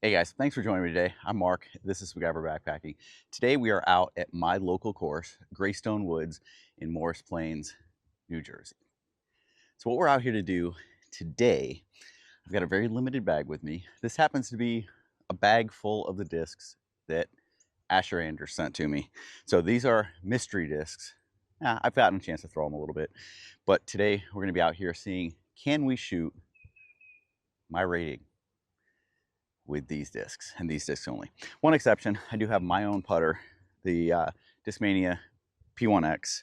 Hey guys, thanks for joining me today. I'm Mark. This is MacGyver Backpacking. Today we are out at my local course, Greystone Woods in Morris Plains, New Jersey. So what we're out here to do today, I've got a very limited bag with me. This happens to be a bag full of the discs that Asher Anders sent to me. So these are mystery discs. I've gotten a chance to throw them a little bit, but today we're going to be out here seeing, can we shoot my rating with these discs and these discs only. One exception, I do have my own putter, the Dismania P1X.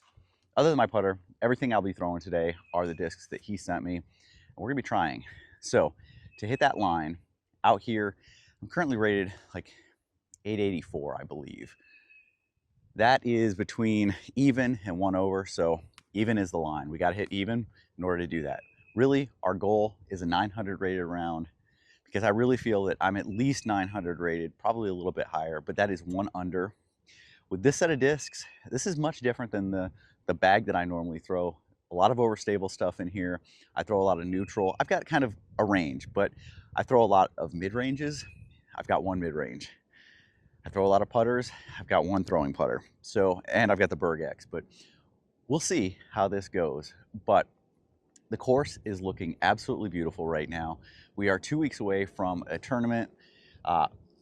Other than my putter, everything I'll be throwing today are the discs that he sent me, and we're gonna be trying. So to hit that line out here, I'm currently rated like 884, I believe. That is between even and 1 over, so even is the line. We gotta hit even in order to do that. Really, our goal is a 900 rated round, because I really feel that I'm at least 900 rated, probably a little bit higher, but that is 1 under. With this set of discs, this is much different than the bag that I normally throw. A lot of overstable stuff in here. I throw a lot of neutral. I've got kind of a range, but I throw a lot of mid-ranges. I've got 1 mid-range. I throw a lot of putters. I've got 1 throwing putter. So, and I've got the Berg X, but we'll see how this goes. But the course is looking absolutely beautiful right now. We are 2 weeks away from a tournament.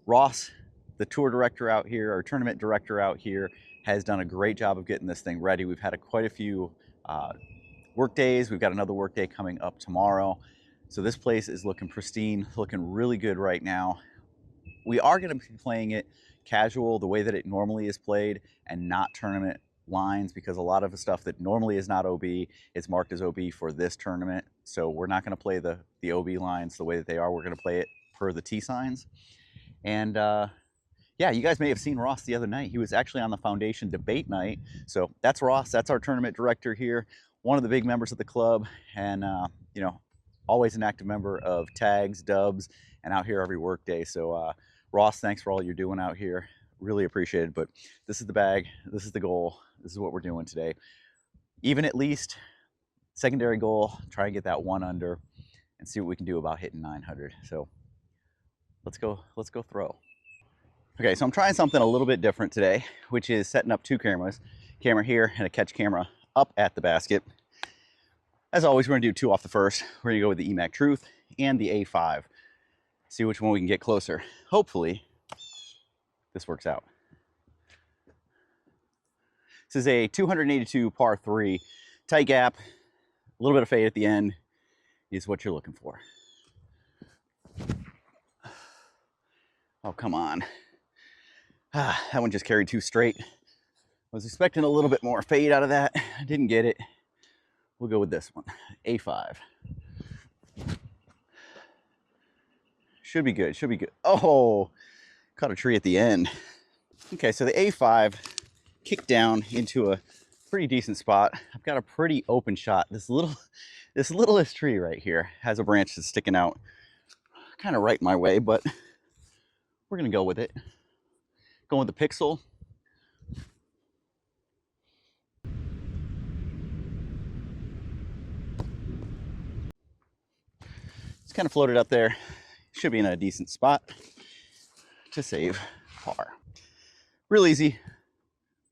Ross, the tour director out here, our tournament director out here, has done a great job of getting this thing ready. We've had quite a few work days. We've got another work day coming up tomorrow. So this place is looking pristine, looking really good right now. We are going to be playing it casual, the way that it normally is played, and not tournament lines, because a lot of the stuff that normally is not OB is marked as OB for this tournament. So we're not going to play the OB lines the way that they are. We're going to play it per the T signs. And yeah, you guys may have seen Ross the other night. He was actually on the foundation debate night. So that's Ross. That's our tournament director here, one of the big members of the club, and you know, always an active member of tags, dubs, and out here every work day. So Ross, thanks for all you're doing out here. Really appreciate it. But this is the bag. This is the goal. This is what we're doing today. Even at least, secondary goal, try and get that 1 under and see what we can do about hitting 900. So let's go throw. Okay, so I'm trying something a little bit different today, which is setting up 2 cameras, camera here and a catch camera up at the basket. As always, we're gonna do 2 off the first. We're gonna go with the EMAC Truth and the A5. See which one we can get closer. Hopefully, this works out. This is a 282 par 3, tight gap, a little bit of fade at the end is what you're looking for. Oh, come on. That one just carried 2 straight. I was expecting a little bit more fade out of that. I didn't get it. We'll go with this one, A5. Should be good, should be good. Oh, caught a tree at the end. Okay, so the A5 kicked down into a pretty decent spot. I've got a pretty open shot. This littlest tree right here has a branch that's sticking out kind of right my way, but we're gonna go with it. Going with the Pixel. It's kind of floated up there. Should be in a decent spot to save par. Real easy.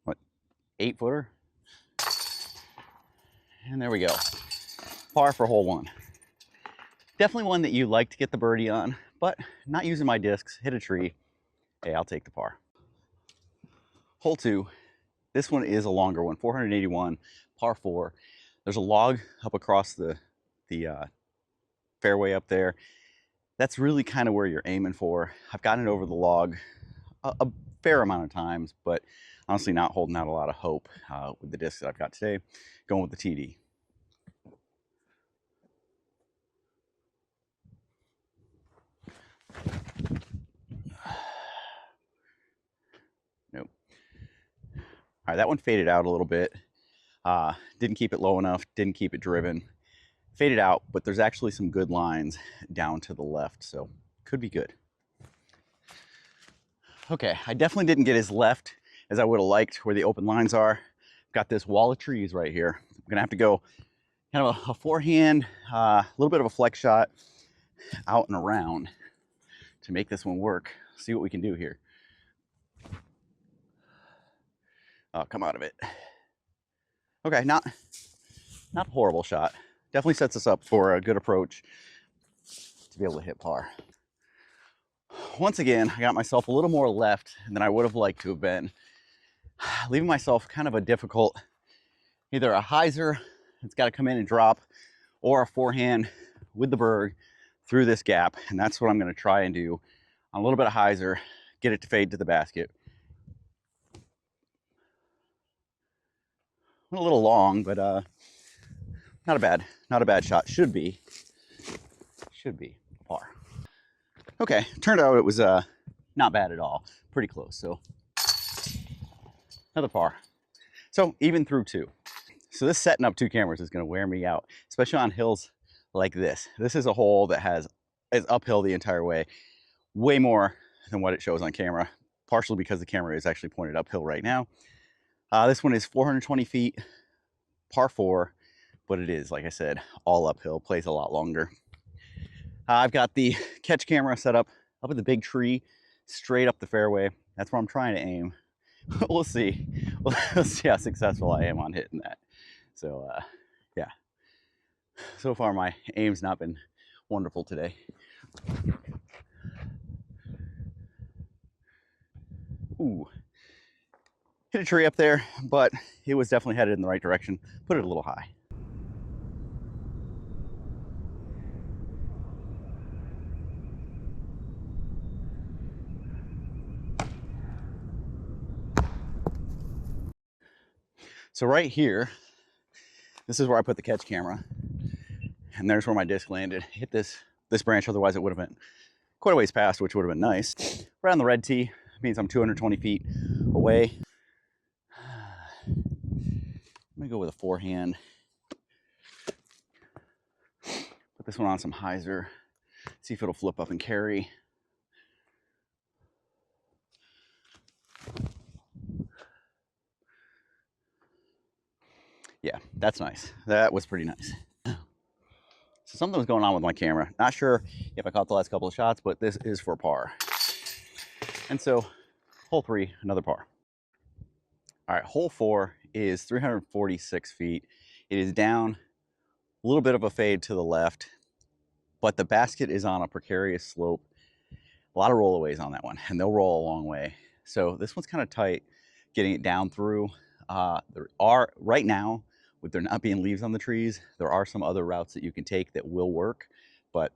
What, 8-footer? And there we go. Par for hole 1. Definitely one that you like to get the birdie on, but not using my discs, hit a tree. Hey, I'll take the par. Hole 2. This one is a longer one, 481, par 4. There's a log up across the fairway up there. That's really kind of where you're aiming for. I've gotten it over the log a fair amount of times, but honestly not holding out a lot of hope with the discs that I've got today. Going with the TD. Nope. All right, that one faded out a little bit. Didn't keep it low enough, didn't keep it driven. Faded out, but there's actually some good lines down to the left, so could be good. Okay, I definitely didn't get as left as I would have liked where the open lines are. Got this wall of trees right here. I'm gonna have to go kind of a forehand, a little bit of a flex shot out and around to make this one work. See what we can do here. Oh, come out of it. Okay, not a horrible shot. Definitely sets us up for a good approach to be able to hit par. Once again, I got myself a little more left than I would have liked to have been, leaving myself kind of a difficult, either a hyzer that's got to come in and drop, or a forehand with the berg through this gap. And that's what I'm going to try and do on a little bit of hyzer, get it to fade to the basket. Went a little long, but not a bad shot. Should be par. Okay, turned out it was not bad at all. Pretty close. So another par. So even through 2. So this setting up 2 cameras is going to wear me out, especially on hills like this. This is a hole that is uphill the entire way, way more than what it shows on camera, partially because the camera is actually pointed uphill right now. This one is 420 feet, par 4, but it is, like I said, all uphill, plays a lot longer. I've got the catch camera set up at the big tree, straight up the fairway. That's where I'm trying to aim. We'll see. We'll see how successful I am on hitting that. So, yeah. So far, my aim's not been wonderful today. Ooh. Hit a tree up there, but it was definitely headed in the right direction. Put it a little high. So right here, this is where I put the catch camera, and there's where my disc landed. Hit this branch, otherwise it would have been quite a ways past, which would have been nice. Right on the red tee, means I'm 220 feet away. I'm gonna go with a forehand. Put this one on some hyzer, see if it'll flip up and carry. Yeah, that's nice. That was pretty nice. So something was going on with my camera. Not sure if I caught the last couple of shots, but this is for par. And so, hole 3, another par. All right, hole 4 is 346 feet. It is down a little bit of a fade to the left, but the basket is on a precarious slope. A lot of rollaways on that one, and they'll roll a long way. So this one's kind of tight, getting it down through. There are, right now, with there not being leaves on the trees, there are some other routes that you can take that will work, but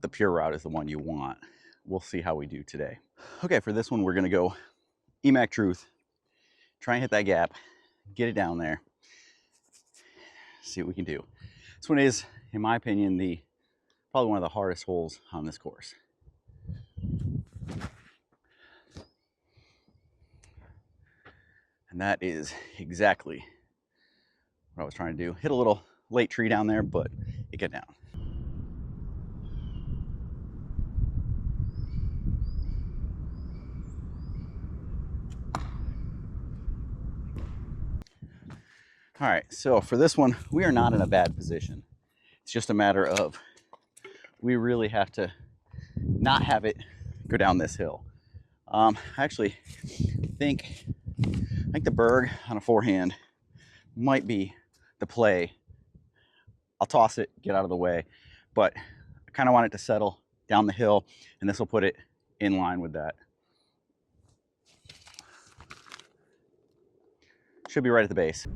the pure route is the one you want. We'll see how we do today. Okay, for this one, we're gonna go EMAC Truth, try and hit that gap, get it down there, see what we can do. This one is, in my opinion, probably one of the hardest holes on this course. And that is exactly what I was trying to do. Hit a little late tree down there, but it got down. All right, so for this one, we are not in a bad position. It's just a matter of we really have to not have it go down this hill. I actually think the berg on a forehand might be the play. I'll toss it, get out of the way, but I kind of want it to settle down the hill, and this will put it in line with that. Should be right at the base.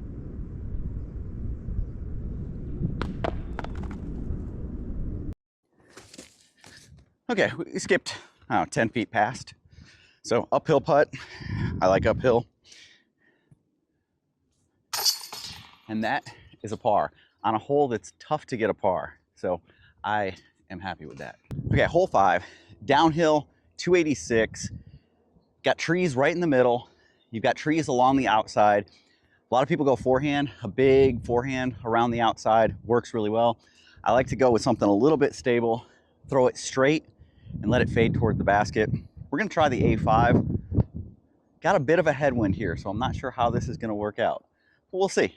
Okay, we skipped, I don't know, 10 feet past. So uphill putt, I like uphill. And that is a par on a hole that's tough to get a par. So I am happy with that. Okay, hole 5, downhill, 286. Got trees right in the middle. You've got trees along the outside. A lot of people go forehand. A big forehand around the outside works really well. I like to go with something a little bit stable, throw it straight and let it fade toward the basket. We're gonna try the A5. Got a bit of a headwind here, so I'm not sure how this is gonna work out, but we'll see.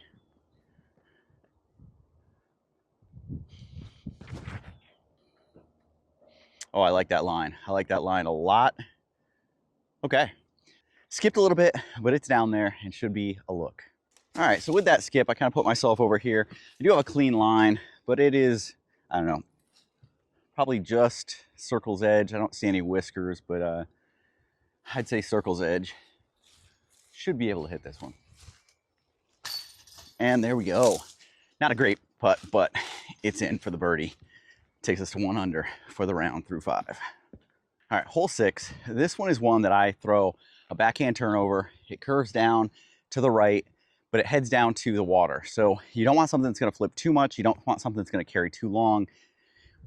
Oh, I like that line. I like that line a lot. Okay. Skipped a little bit, but it's down there and should be a look. All right, so with that skip, I kind of put myself over here. I do have a clean line, but it is, I don't know, probably just circle's edge. I don't see any whiskers, but I'd say circle's edge. Should be able to hit this one. And there we go. Not a great putt, but it's in for the birdie. Takes us to 1 under for the round through 5. All right, hole 6. This one is one that I throw a backhand turnover. It curves down to the right, but it heads down to the water. So you don't want something that's going to flip too much. You don't want something that's going to carry too long.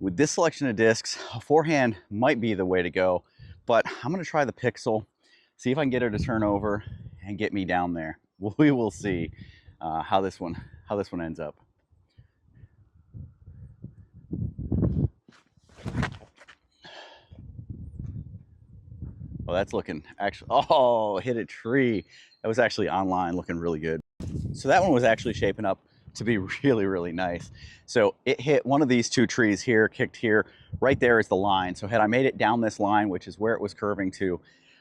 With this selection of discs, a forehand might be the way to go, but I'm going to try the Pixel, see if I can get her to turn over and get me down there. We will see how this one ends up. Oh, that's looking actually, oh, hit a tree. That was actually online, looking really good. So that one was actually shaping up to be really, really nice. So it hit one of these 2 trees here, kicked here. Right there is the line. So had I made it down this line, which is where it was curving to,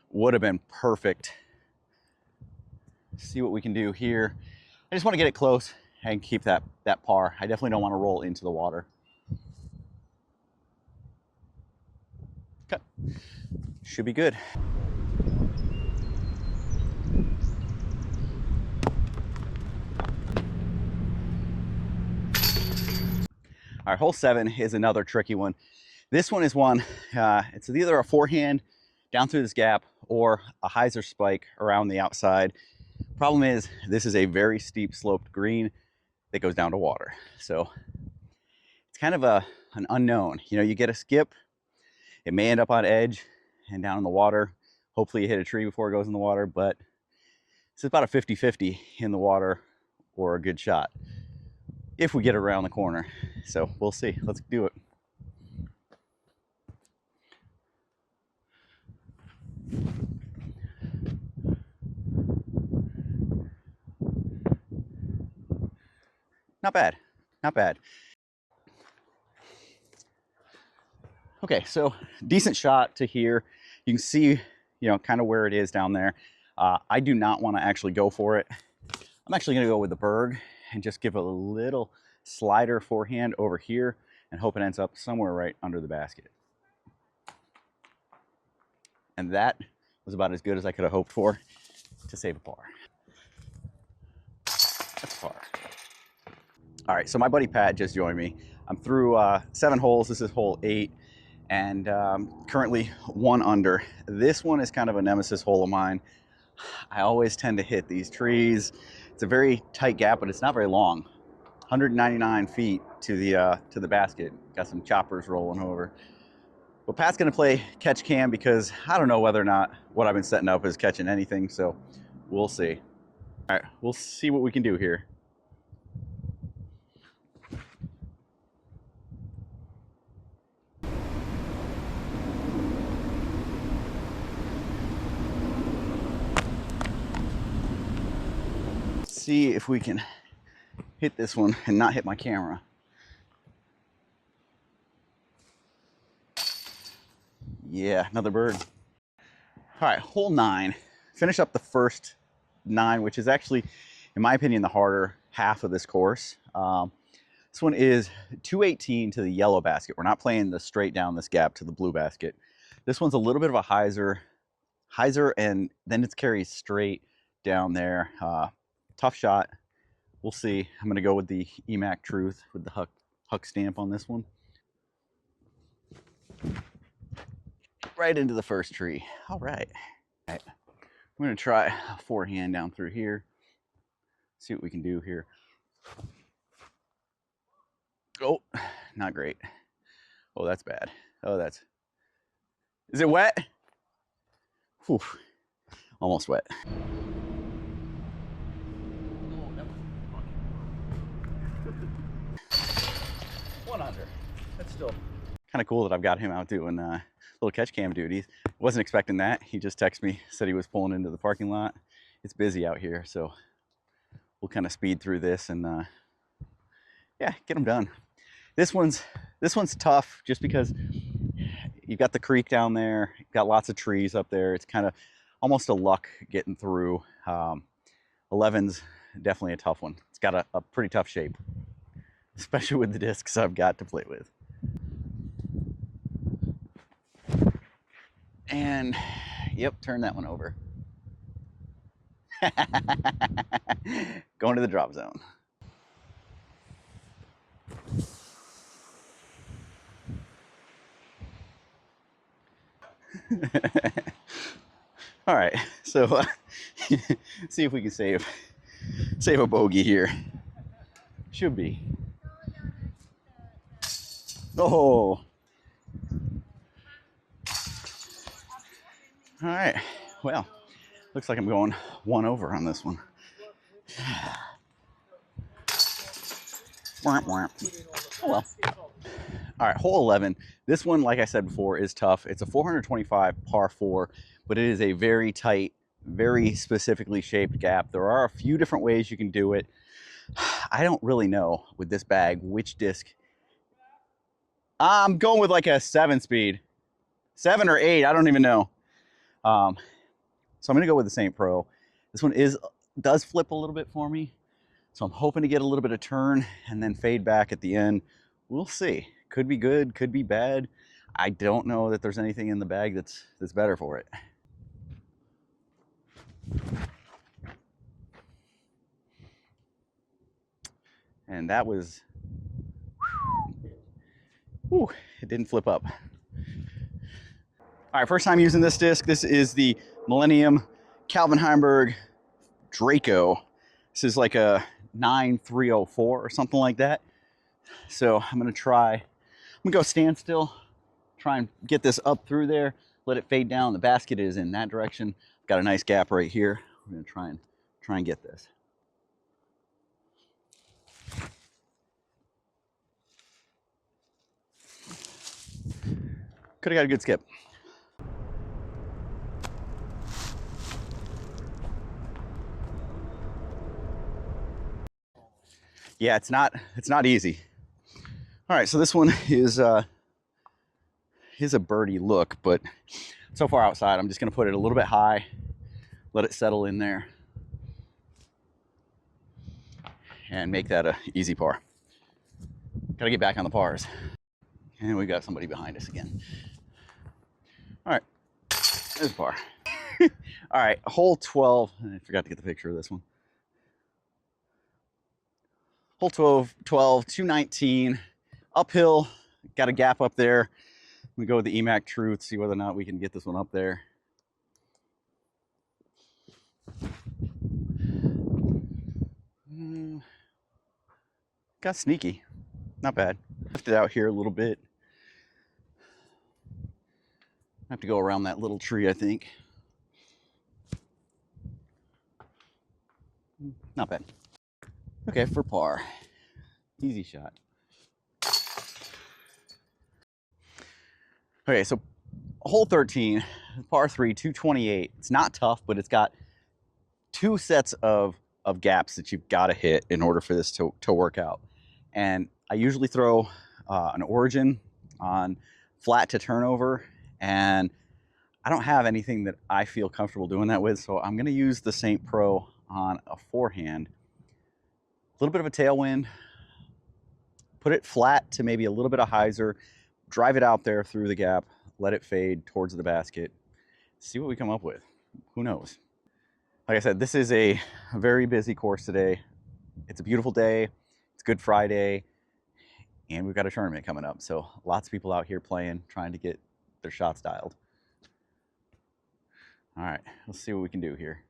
would have been perfect. See what we can do here. I just want to get it close and keep that par. I definitely don't want to roll into the water. Okay. Should be good. All right, hole 7 is another tricky one. This one is one, it's either a forehand down through this gap or a hyzer spike around the outside. Problem is, this is a very steep sloped green that goes down to water. So it's kind of an unknown. You know, you get a skip, it may end up on edge and down in the water. Hopefully you hit a tree before it goes in the water, but it's about a 50-50 in the water or a good shot if we get it around the corner. So we'll see. Let's do it. Not bad, not bad. Okay, so decent shot to here. You can see, you know, kind of where it is down there. I do not want to actually go for it. I'm actually going to go with the Berg and just give a little slider forehand over here and hope it ends up somewhere right under the basket. And that was about as good as I could have hoped for to save a par. That's par. All right, so my buddy Pat just joined me. I'm through 7 holes. This is hole 8, and currently 1 under. This one is kind of a nemesis hole of mine. I always tend to hit these trees. It's a very tight gap, but it's not very long. 199 feet to the basket. Got some choppers rolling over. But Pat's gonna play catch cam because I don't know whether or not what I've been setting up is catching anything, so we'll see. All right, we'll see what we can do here. See if we can hit this one and not hit my camera. Yeah, another bird. All right, hole 9. Finish up the first 9, which is actually, in my opinion, the harder half of this course. This one is 218 to the yellow basket. We're not playing the straight down this gap to the blue basket. This one's a little bit of a hyzer, and then it's carried straight down there. Tough shot. We'll see. I'm going to go with the EMAC Truth with the Huck stamp on this one. Right into the first tree. All right. All right. I'm going to try a forehand down through here. See what we can do here. Oh, not great. Oh, that's bad. Oh, that's... Is it wet? Whew. Almost wet. 1 under. That's still kind of cool that I've got him out doing little catch cam duties. Wasn't expecting that. He just texted me, said he was pulling into the parking lot. It's busy out here, so we'll kind of speed through this and yeah, get them done. This one's tough just because You've got the creek down there. You've got lots of trees up there. It's kind of almost a luck getting through. 11's definitely a tough one. It's got a pretty tough shape, especially with the discs I've got to play with. And yep, turn that one over. Going to the drop zone. All right, so see if we can save a bogey here. Should be. Oh. All right, well, looks like I'm going one over on this one. Oh well. All right, hole 11. This one, like I said before, is tough. It's a 425 par 4, but it is a very tight, very specifically shaped gap. There are a few different ways you can do it. I don't really know with this bag which disc. I'm going with like a 7-speed. 7 or 8, I don't even know. So I'm gonna go with the St. Pro. This one does flip a little bit for me. So I'm hoping to get a little bit of turn and then fade back at the end. We'll see. Could be good, could be bad. I don't know that there's anything in the bag that's better for it. And that was, whew, it didn't flip up. All right, first time using this disc. This is the Millennium Calvin Heimberg Draco. This is like a 9304 or something like that. So I'm gonna go stand still, try and get this up through there, let it fade down. The basket is in that direction. Got a nice gap right here. We're gonna try and get this. Could have got a good skip. Yeah, it's not easy. All right, so this one is a birdie look, but so far outside, I'm just gonna put it a little bit high, let it settle in there, and make that a easy par. Gotta get back on the pars. And we got somebody behind us again. All right, there's a par. All right, hole 12. I forgot to get the picture of this one. Hole 12, 219, uphill, got a gap up there. We go with the EMAC Truth, see whether or not we can get this one up there. Got sneaky, not bad. Left it out here a little bit. I have to go around that little tree, I think. Not bad. Okay, for par. Easy shot. Okay, so hole 13, par 3, 228. It's not tough, but it's got two sets of gaps that you've got to hit in order for this to work out. And I usually throw an origin on flat to turnover, and I don't have anything that I feel comfortable doing that with, so I'm going to use the St. Pro on a forehand. A little bit of a tailwind, put it flat to maybe a little bit of hyzer, drive it out there through the gap, let it fade towards the basket, see what we come up with. Who knows? Like I said, this is a very busy course today. It's a beautiful day. It's Good Friday, and we've got a tournament coming up. So lots of people out here playing, trying to get their shots dialed. All right, let's see what we can do here.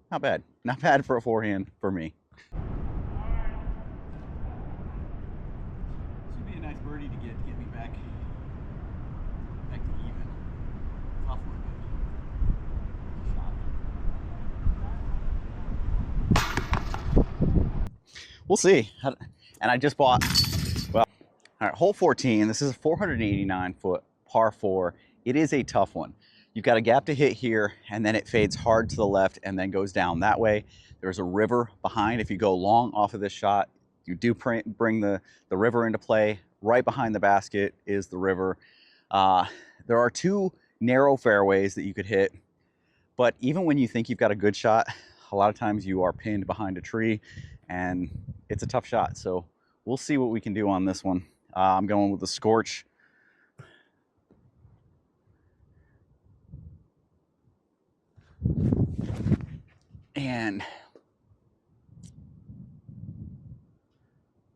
Not bad. Not bad for a forehand for me. Should be a nice birdie to get me back to even. Tough one. We'll see. And I just bought, well, all right, hole 14. This is a 489-foot par 4. It is a tough one. You've got a gap to hit here, and then it fades hard to the left and then goes down that way. There's a river behind. If you go long off of this shot, you do bring the river into play. Right behind the basket is the river. There are two narrow fairways that you could hit, but even when you think you've got a good shot, a lot of times you are pinned behind a tree, and it's a tough shot. So we'll see what we can do on this one. I'm going with the Scorch. And,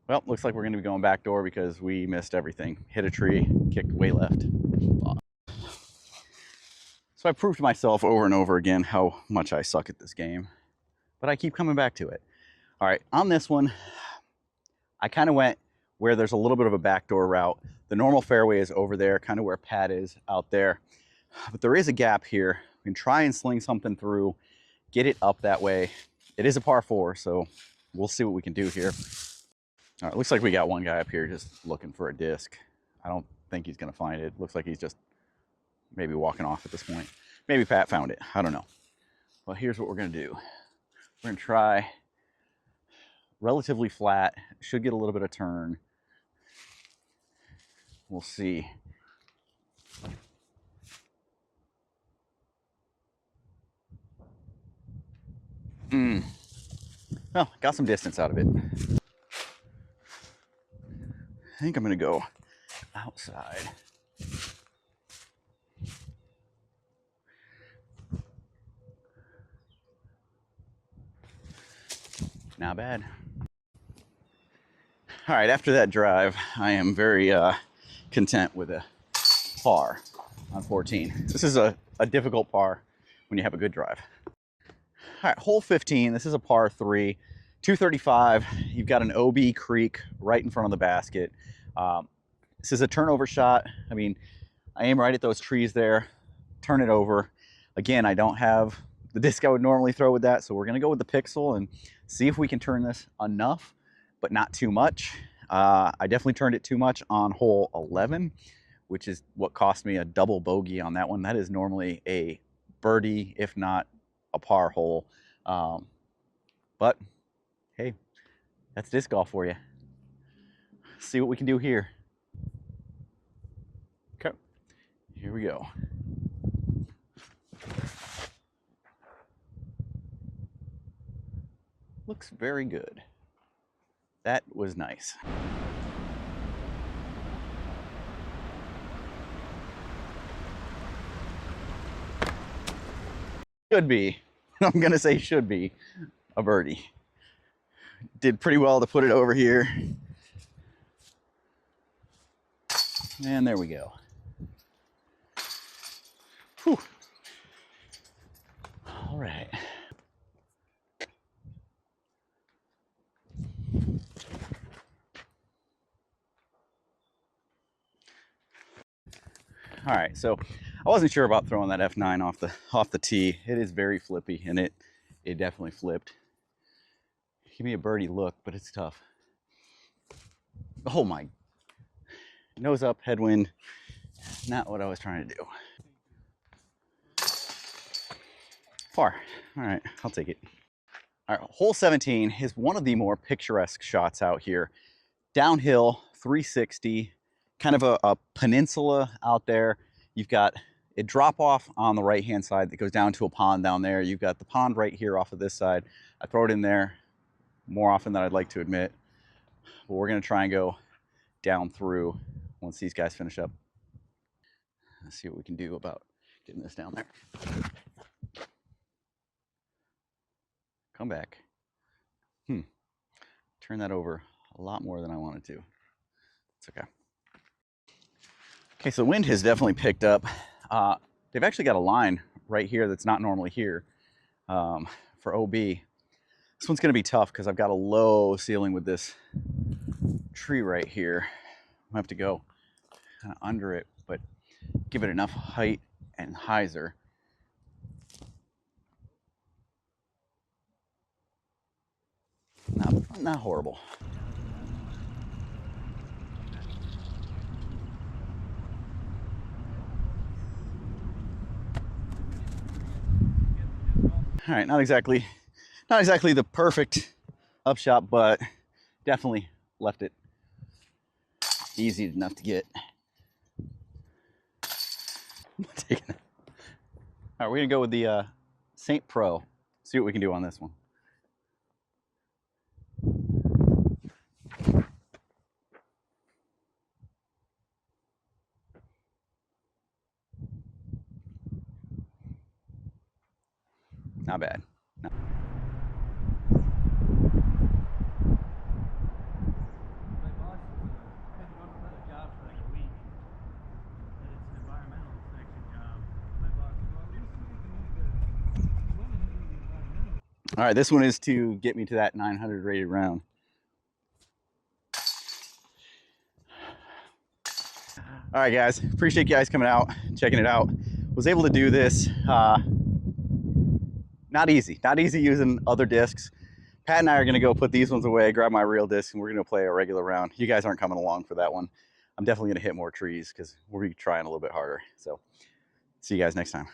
well, looks like we're going to be going back door because we missed everything. Hit a tree, kicked way left. So I proved to myself over and over again how much I suck at this game, but I keep coming back to it. All right, on this one, I kind of went where there's a little bit of a backdoor route. The normal fairway is over there, kind of where Pat is out there. But there is a gap here. We can try and sling something through, get it up that way. It is a par 4, so we'll see what we can do here. All right, looks like we got one guy up here just looking for a disc. I don't think he's gonna find it. Looks like he's just maybe walking off at this point. Maybe Pat found it, I don't know. Well, here's what we're gonna do. We're gonna try relatively flat, should get a little bit of turn. We'll see. Well, got some distance out of it. I think I'm gonna go outside. Not bad. All right, after that drive, I am very content with a par on 14. This is a difficult par when you have a good drive. All right, hole 15, this is a par 3, 235. You've got an OB creek right in front of the basket. This is a turnover shot. I mean, I aim right at those trees there, turn it over. Again, I don't have the disc I would normally throw with that, so we're gonna go with the Pixel and see if we can turn this enough, but not too much. I definitely turned it too much on hole 11, which is what cost me a double bogey on that one. That is normally a birdie, if not a par hole. But hey, that's disc golf for you. See what we can do here. Okay, here we go. Looks very good. That was nice. Should be, I'm gonna say should be, a birdie. Did pretty well to put it over here. And there we go. Whew. All right. All right, so I wasn't sure about throwing that F9 off the tee. It is very flippy, and it definitely flipped. Give me a birdie look, but it's tough. Oh my, nose up, headwind. Not what I was trying to do. Par. All right, I'll take it. All right, hole 17 is one of the more picturesque shots out here. Downhill, 360, kind of a peninsula out there. You've got a drop off on the right hand side that goes down to a pond down there. You've got the pond right here off of this side. I throw it in there more often than I'd like to admit, but we're gonna try and go down through once these guys finish up. Let's see what we can do about getting this down there. Come back. Turn that over a lot more than I wanted to. It's okay. Okay, so the wind has definitely picked up. They've actually got a line right here that's not normally here for OB. This one's gonna be tough because I've got a low ceiling with this tree right here. I have to go kind of under it, but give it enough height and hyzer. Not horrible. All right, not exactly the perfect upshot, but definitely left it easy enough to get. Taking it. All right, we're gonna go with the Saint Pro. See what we can do on this one. Not bad. No. My boss had one other job for like a week, and it's an environmental inspection job. My boss was, well, at least you can make the women who do the environmental. All right, this one is to get me to that 900 rated round. All right, guys, appreciate you guys coming out, checking it out. Was able to do this. Not easy using other discs. Pat and I are gonna go put these ones away, grab my real disc, and we're gonna play a regular round. You guys aren't coming along for that one. I'm definitely gonna hit more trees because we'll be trying a little bit harder. So see you guys next time.